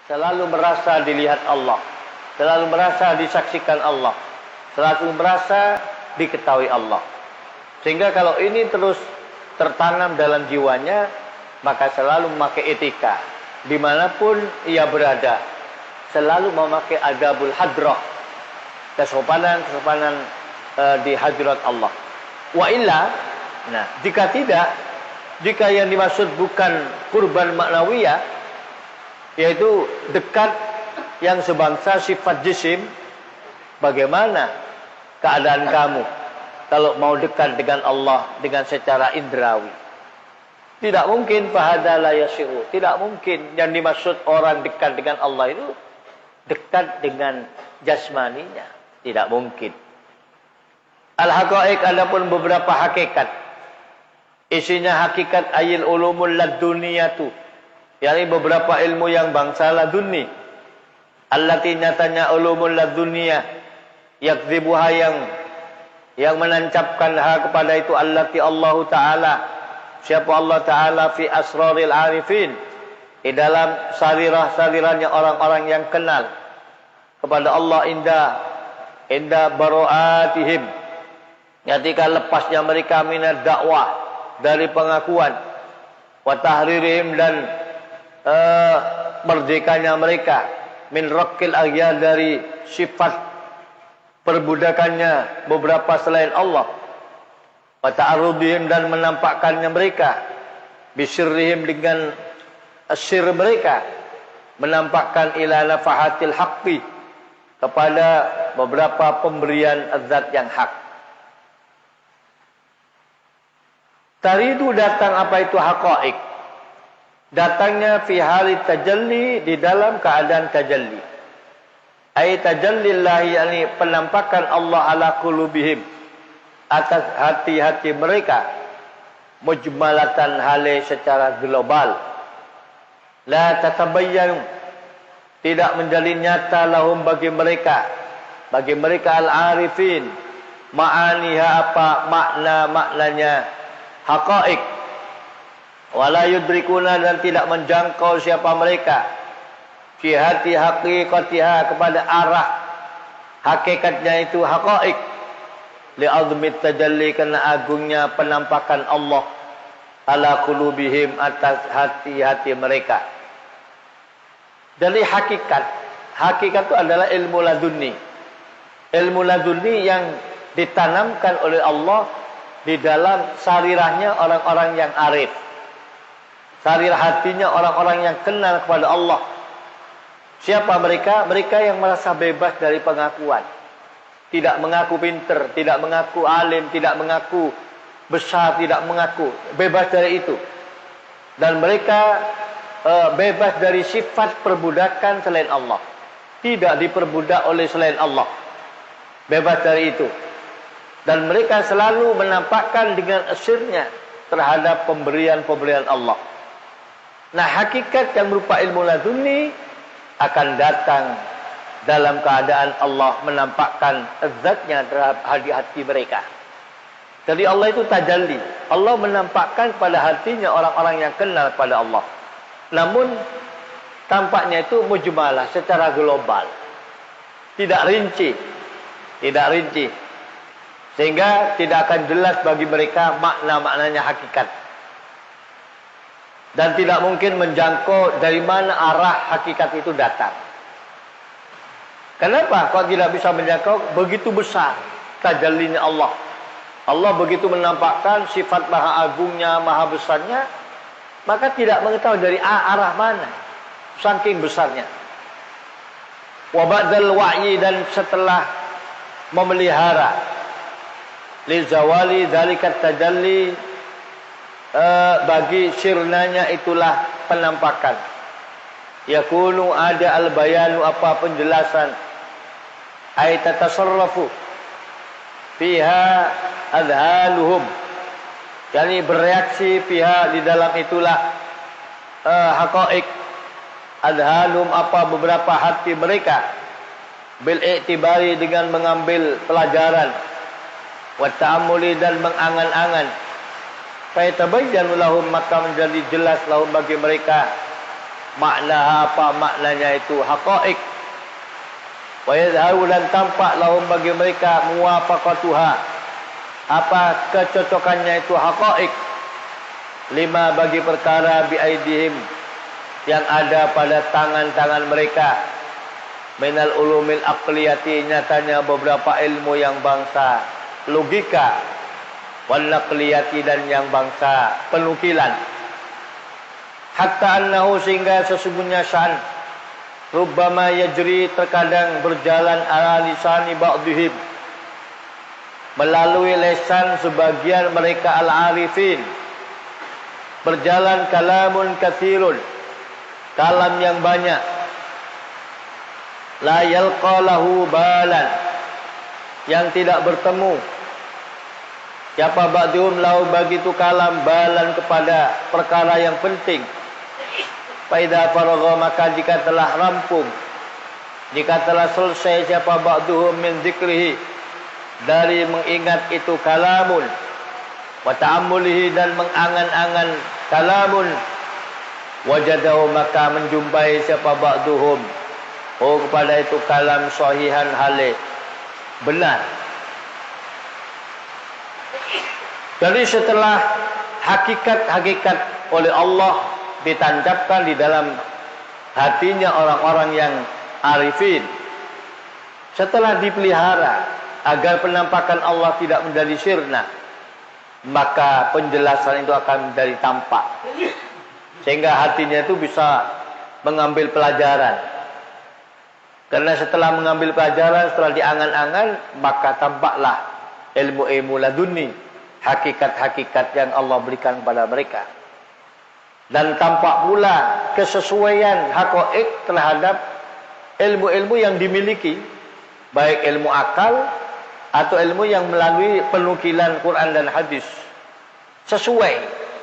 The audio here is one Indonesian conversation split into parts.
Selalu merasa dilihat Allah, selalu merasa disaksikan Allah, selalu merasa diketahui Allah. Sehingga kalau ini terus tertanam dalam jiwanya, maka selalu memakai etika dimanapun ia berada, selalu memakai adabul hadrah, kesopanan di hadirat Allah. Wa illa, nah jika tidak, jika yang dimaksud bukan kurban maknawiyah, yaitu dekat yang sebangsa sifat jisim, bagaimana keadaan kamu kalau mau dekat dengan Allah dengan secara indrawi? Tidak mungkin fahada la yasiru. Tidak mungkin yang dimaksud orang dekat dengan Allah itu dekat dengan jasmaninya. Tidak mungkin. Al-haqaiq, adapun beberapa hakikat, isinya hakikat ayil ulumul laduniyatu, yakni beberapa ilmu yang bangsa laduni, allati nyatanya ulumul laduniyah, yakdzibuha yang menancapkan kepada itu allati Allah Ta'ala, siapa Allah Ta'ala fi asraril arifin, di dalam sarirah-sarirahnya orang-orang yang kenal kepada Allah, indah baro'atihim, ketika lepasnya mereka minad dakwah, dari pengakuan, wa tahririhim, dan merdekanya mereka, min raqqil aghyar, dari sifat perbudakannya beberapa selain Allah, wa ta'arudihim, dan menampakkannya mereka, bisirrihim, dengan sir mereka, menampakkan ila nafahatil haqqi, kepada beberapa pemberian zat yang hak. Taridu, datang apa itu haqaiq, datangnya fi hali tajalli, di dalam keadaan tajalli. Ay tajallillahi, yakni penampakan Allah ala qulubihim, atas hati-hati mereka, mujmalatan, hale secara global. La tatabayyanu, tidak menjadi nyata, lahum, bagi mereka al-arifin, ma'aniha, apa maknanya haqaiq, wala yudrikuna, dan tidak menjangkau siapa mereka, fi hati haqiqatiha, kepada arah hakikatnya itu haqaiq, li'azmit tajalli, karena agungnya penampakan Allah, ala qulubihim, atas hati-hati mereka. Dari hakikat itu adalah ilmu laduni yang ditanamkan oleh Allah di dalam sarirahnya orang-orang yang arif, sarirah hatinya orang-orang yang kenal kepada Allah. Siapa mereka? Mereka yang merasa bebas dari pengakuan, tidak mengaku pinter, tidak mengaku alim, tidak mengaku besar, tidak mengaku, bebas dari itu. Dan mereka bebas dari sifat perbudakan selain Allah, tidak diperbudak oleh selain Allah, bebas dari itu. Dan mereka selalu menampakkan dengan asirnya terhadap pemberian-pemberian Allah. Nah, hakikat yang berupa ilmu laduni akan datang dalam keadaan Allah menampakkan zatnya terhadap hati-hati mereka. Jadi Allah itu tajalli, Allah menampakkan pada hatinya orang-orang yang kenal pada Allah. Namun tampaknya itu mujmalah, secara global, tidak rinci, sehingga tidak akan jelas bagi mereka makna-maknanya hakikat, dan tidak mungkin menjangkau dari mana arah hakikat itu datang. Kenapa? Kok tidak bisa menjangkau? Begitu besar tajallinya Allah. Allah begitu menampakkan sifat maha agungnya, maha besarnya, maka tidak mengetahui dari arah mana, saking besarnya. Wa ba'dal wa'yi, dan setelah memelihara, li zawali dzalikat tajalli, bagi sirnanya itulah penampakan, yakunu, ada al-bayanu, apa penjelasan, ay tatasarrafu fiha adhaluhum, yakni bereaksi fiha, di dalam itulah haqa'iq, adhalum apa beberapa hati mereka, bil i'tibari dengan mengambil pelajaran, wa ta'ammuli dan mengangan-angan, fa yatabayyanu lahum maka menjadi jelas lahum bagi mereka makna apa maknanya itu haqa'iq, wa yadharu dan tampak lahum bagi mereka muwafaqatuha apa kecocokannya itu haqa'iq, lima bagi perkara biaidihim yang ada pada tangan-tangan mereka, minal ulumil aqliyati nyatanya beberapa ilmu yang bangsa logika, wal naqliyati dan yang bangsa penukilan, hatta annahu sehingga sesungguhnya sya'an rubbama yajri terkadang berjalan ala lisani ba'dihim melalui lesan sebagian mereka al-arifin, berjalan kalamun katsirun kalam yang banyak, la yalqa lahu balan yang tidak bertemu siapa ba'dhum lahu bagi itu kalam balan kepada perkara yang penting. Faida faragha maka jika telah rampung, jika telah selesai siapa ba'dhum min dzikrihi dari mengingat itu kalamun, wa ta'ammulihi dan mengangan-angan kalamun, wajadahu maka menjumpai siapa ba'dhum kepada itu kalam sahihan hale benar. Jadi setelah hakikat-hakikat oleh Allah ditancapkan di dalam hatinya orang-orang yang arifin, setelah dipelihara agar penampakan Allah tidak menjadi sirna, maka penjelasan itu akan menjadi tampak, sehingga hatinya itu bisa mengambil pelajaran. Karena setelah mengambil pelajaran, setelah diangan-angan, maka tampaklah ilmu-ilmu laduni, hakikat-hakikat yang Allah berikan kepada mereka. Dan tampak pula kesesuaian haqa'iq terhadap ilmu-ilmu yang dimiliki, baik ilmu akal atau ilmu yang melalui penukilan Quran dan hadis, sesuai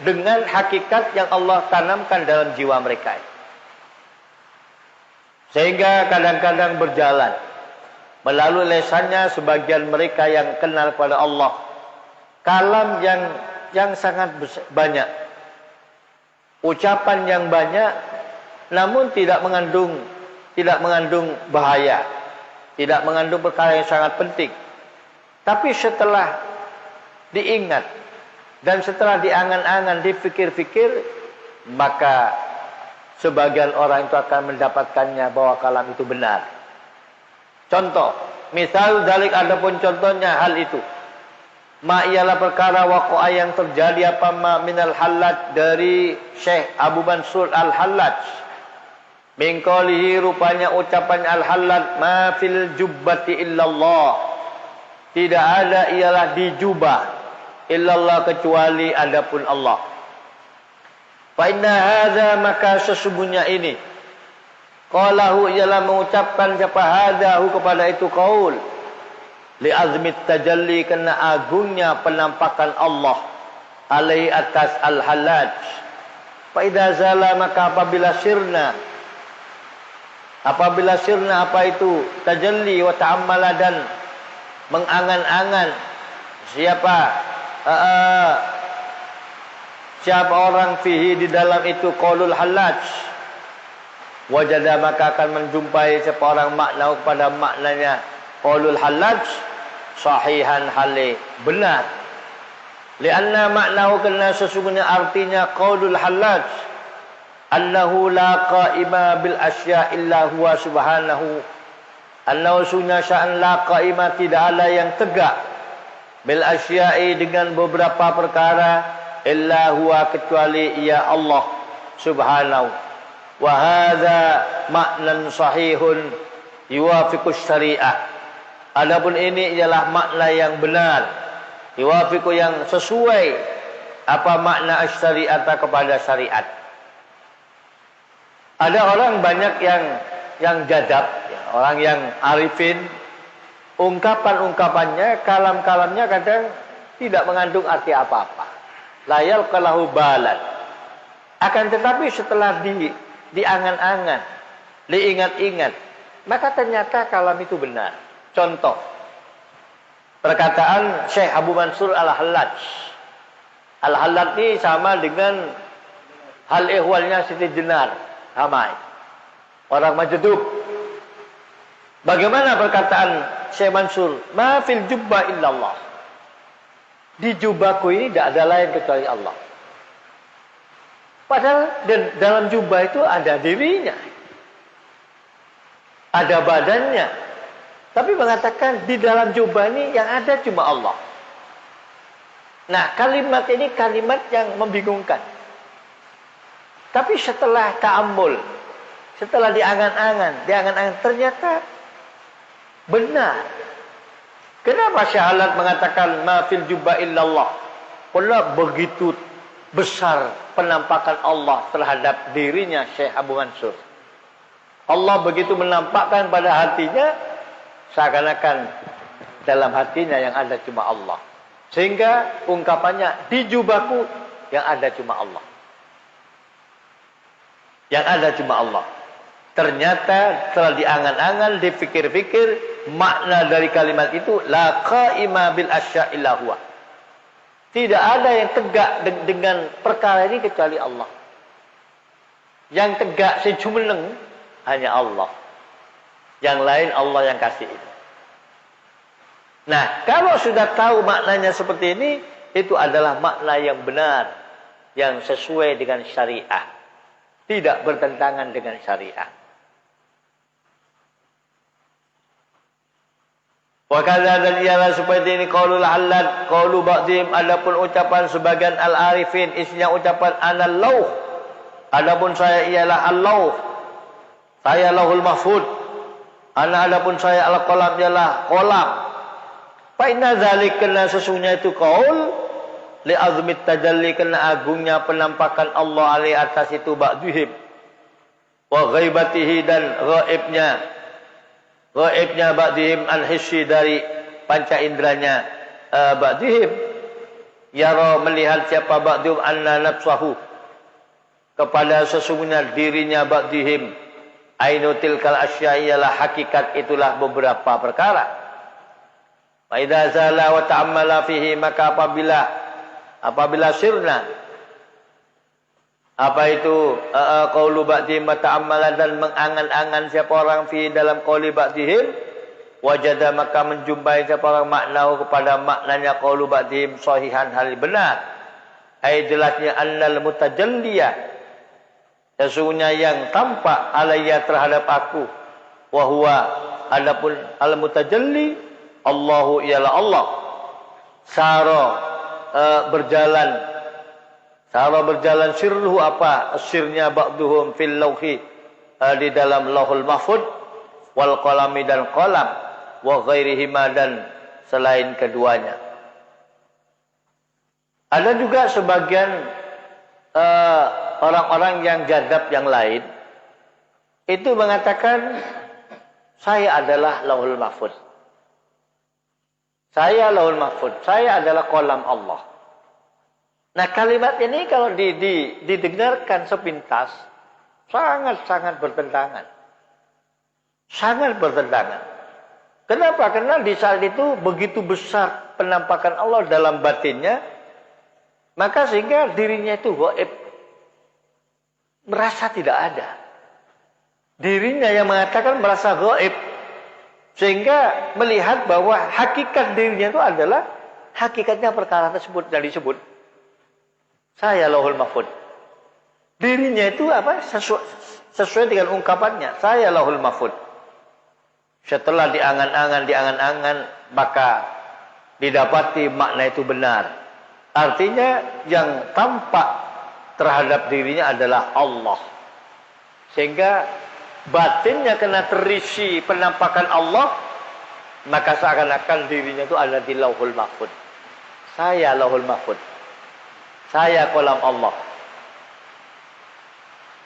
dengan hakikat yang Allah tanamkan dalam jiwa mereka. Sehingga kadang-kadang berjalan melalui lesannya sebagian mereka yang kenal pada Allah kalam yang sangat banyak, ucapan yang banyak, namun tidak mengandung bahaya, tidak mengandung perkara yang sangat penting. Tapi setelah diingat dan setelah diangan-angan, dipikir-pikir, maka sebagian orang itu akan mendapatkannya bahwa kalam itu benar. Contoh, misal dalik adapun contohnya hal itu, ma ialah perkara waqa'a yang terjadi apa ma minal Hallaj dari Syekh Abu Mansur Al-Hallaj, min qalihi rupanya ucapan Al-Hallaj, ma fil jubbati illallah, tidak ada ialah di jubah illallah kecuali adapun Allah. Fa inna hadza maka sesungguhnya ini, qalahu ialah mengucapkan siapa hadahu kepada itu qaul, li azmit tajalli kena agungnya penampakan Allah alai atas al-Hallaj. Fa idza zala maka apabila sirna apa itu tajalli wa ta'ammala dan mengangan-angan siapa orang fihi di dalam itu qaulul Hallaj, wajada maka akan menjumpai siapa orang makna kepada maknanya qaulul Hallaj sahihan hale benar. Lianna maknahu kena sesungguhnya artinya qaulul Hallaj annahu la qa'ima bil asya illa huwa subhanahu, annahu sunnah sya'an la qa'ima tidak ada yang tegak bil asya'i dengan beberapa perkara illa huwa kecuali ia Allah subhanahu. Wa hadza maknan sahihun yuwafiqus syariah, adapun ini ialah makna yang benar, yuwafiqu yang sesuai apa makna syariat kepada syariat. Ada orang banyak yang jadab, orang yang arifin, ungkapan-ungkapannya, kalam-kalamnya kadang tidak mengandung arti apa-apa. La yalqalahu balan, Akan tetapi setelah diangan-angan, diingat-ingat, maka ternyata kalam itu benar. Contoh, perkataan Syekh Abu Mansur Al-Hallaj. Al-Hallaj ini sama dengan hal ihwalnya Siti Jenar, ramai orang Majdub. Bagaimana perkataan Syekh Mansur? Ma fil jubba illallah. Di jubahku ini tidak ada lain kecuali Allah. Padahal dalam jubah itu ada dirinya, ada badannya. Tapi mengatakan di dalam jubah ini yang ada cuma Allah. Nah, kalimat ini kalimat yang membingungkan. Tapi setelah ta'ammul, setelah diangan-angan, ternyata benar. Kenapa Syahalat mengatakan ma fil jubba illallah? Karena begitu besar penampakan Allah terhadap dirinya Syekh Abu Mansur. Allah begitu menampakkan pada hatinya, seakan-akan dalam hatinya yang ada cuma Allah. Sehingga ungkapannya, di jubahku yang ada cuma Allah. Yang ada cuma Allah. Ternyata setelah diangan-angan, dipikir-pikir, makna dari kalimat itu, la qa'ima bil asya illa huwa. Tidak ada yang tegak dengan perkara ini kecuali Allah. Yang tegak sejumeneng hanya Allah. Yang lain Allah yang kasih itu. Nah, kalau sudah tahu maknanya seperti ini, itu adalah makna yang benar, yang sesuai dengan syariah. Tidak bertentangan dengan syariah. Wakala dan ialah seperti ini qaulul Hallaj, qaulu ba'dihim, adapun ucapan sebagian al-arifin, isinya ucapan analauh. Adapun saya ialah al-lauh. Saya lauhul mahfud. Adapun saya al-qalam ialah qalam. Fa inna dzalik, kena sesungguhnya itu qaul li azmit tajalli, kena agungnya penampakan Allah alai atas itu ba'dihim. Wa ghaibatihi, dan gaibnya ba'dihim al-hissi, dari panca indranya ba'dihim. Yara, melihat siapa ba'dihim anna nafsahu, kepada sesungguhnya dirinya ba'dihim, ainu tilkal asya, ialah hakikat itulah beberapa perkara. Wa idza zala wa ta'ammala fihi, maka apabila sirna, apa itu qaulu ba'dihim wa ta'ammala, dan mengangan-angan siapa orang fi dalam qauli ba'dihim, wajada, maka menjumpai siapa orang maknahu kepada maknanya qaulu ba'dihim sahihan, hal benar. Ai jelasnya annal mutajalliyah, sesungguhnya yang tampak alayya terhadap aku, wa huwa, adapun al mutajalli Allahu ialah Allah. Sara berjalan sirruhu, apa sirnya ba'duhum fil lauhi, di dalam lauhul mahfud, wal qalami, dan qalam, wa ghairihima, dan selain keduanya. Ada juga sebagian orang-orang yang jadab yang lain itu mengatakan saya adalah lauhul mahfud. Saya lauhul mahfud, saya adalah qalam Allah. Nah, kalimat ini kalau didengarkan sepintas, sangat-sangat bertentangan. Sangat bertentangan. Kenapa? Karena di saat itu begitu besar penampakan Allah dalam batinnya, maka sehingga dirinya itu gaib, merasa tidak ada. Dirinya yang mengatakan merasa gaib, sehingga melihat bahwa hakikat dirinya itu adalah hakikatnya perkara tersebut yang disebut saya lauhul mahfud. Dirinya itu apa? Sesuai dengan ungkapannya, saya lauhul mahfud. Setelah diangan-angan, maka didapati makna itu benar. Artinya yang tampak terhadap dirinya adalah Allah. Sehingga batinnya kena terisi penampakan Allah, maka seakan-akan dirinya itu ada di lauhul mahfud. Saya lauhul mahfud. Saya qalam Allah.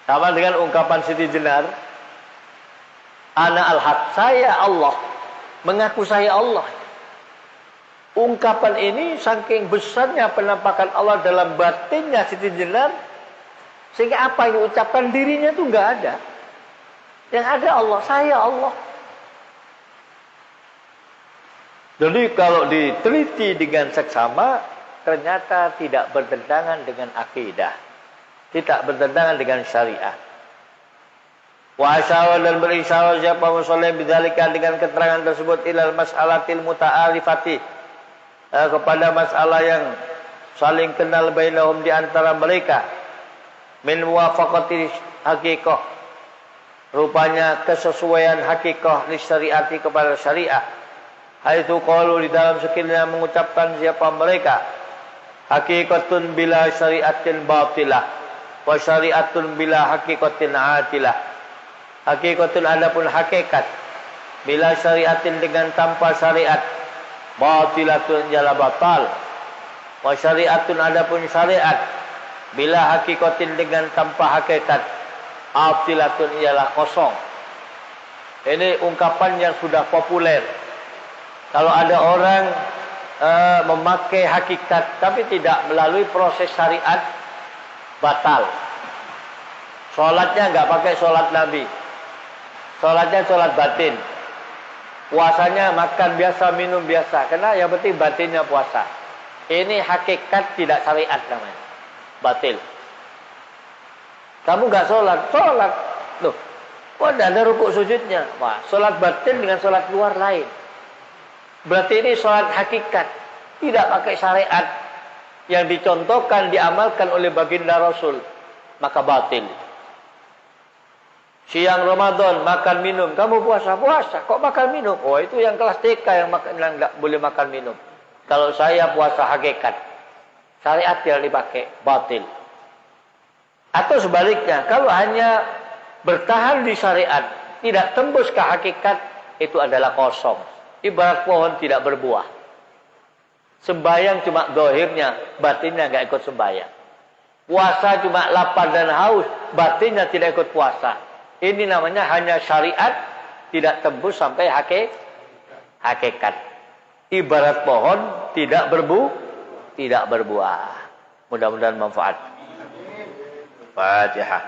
Sama dengan ungkapan Siti Jenar, ana al-haq, saya Allah, mengaku saya Allah. Ungkapan ini saking besarnya penampakan Allah dalam batinnya Siti Jenar, Sehingga apa yang diucapkan dirinya itu nggak ada. Yang ada Allah, saya Allah. Jadi kalau diteliti dengan seksama, ternyata tidak bertentangan dengan akidah. Tidak bertentangan dengan syariah. Wa asyara dan berisyara siapa musallim bidzalika dengan keterangan tersebut ilal mas'alatil muta'arifati, kepada masalah yang saling kenal bainahum di antara mereka, min muwafaqati haqiqah, rupanya kesesuaian haqiqah li syariati kepada syariah. Haitsu qalu di dalam sekiranya mengucapkan siapa mereka, haqiqatun bila syariatin batilah wa syariatun bila haqiqatin atilah. Haqiqatun adapun hakikat, bila syariatin dengan tanpa syariat, batilatun jala batal. Wa syariatun adapun syariat, bila haqiqatin dengan tanpa hakikat, atilatun ialah kosong. Ini ungkapan yang sudah populer. Kalau ada orang memakai hakikat tapi tidak melalui proses syariat, batal. Sholatnya nggak pakai sholat Nabi. Sholatnya sholat batin. Puasanya makan biasa, minum biasa. Karena yang penting batinnya puasa. Ini hakikat tidak syariat namanya. Batil. Kamu nggak sholat? Sholat. Loh, kok ada rukuk sujudnya? Wah, sholat batin dengan sholat luar lain. Berarti ini sholat hakikat. Tidak pakai syariat. Yang dicontohkan, diamalkan oleh baginda Rasul. Maka batil. Siang Ramadan makan minum, kamu puasa, kok makan minum? Oh, itu yang kelas TK yang enggak boleh makan minum. Kalau saya puasa hakikat, syariat tidak dipakai, batil. Atau sebaliknya, kalau hanya bertahan di syariat, tidak tembus ke hakikat, itu adalah kosong. Ibarat pohon tidak berbuah. Sembayang cuma dohirnya, batinnya nggak ikut sembayang. Puasa cuma lapar dan haus, batinnya tidak ikut puasa. Ini namanya hanya syariat, tidak tembus sampai hakikat. Ibarat pohon tidak berbuah. Mudah-mudahan manfaat. Fatihah.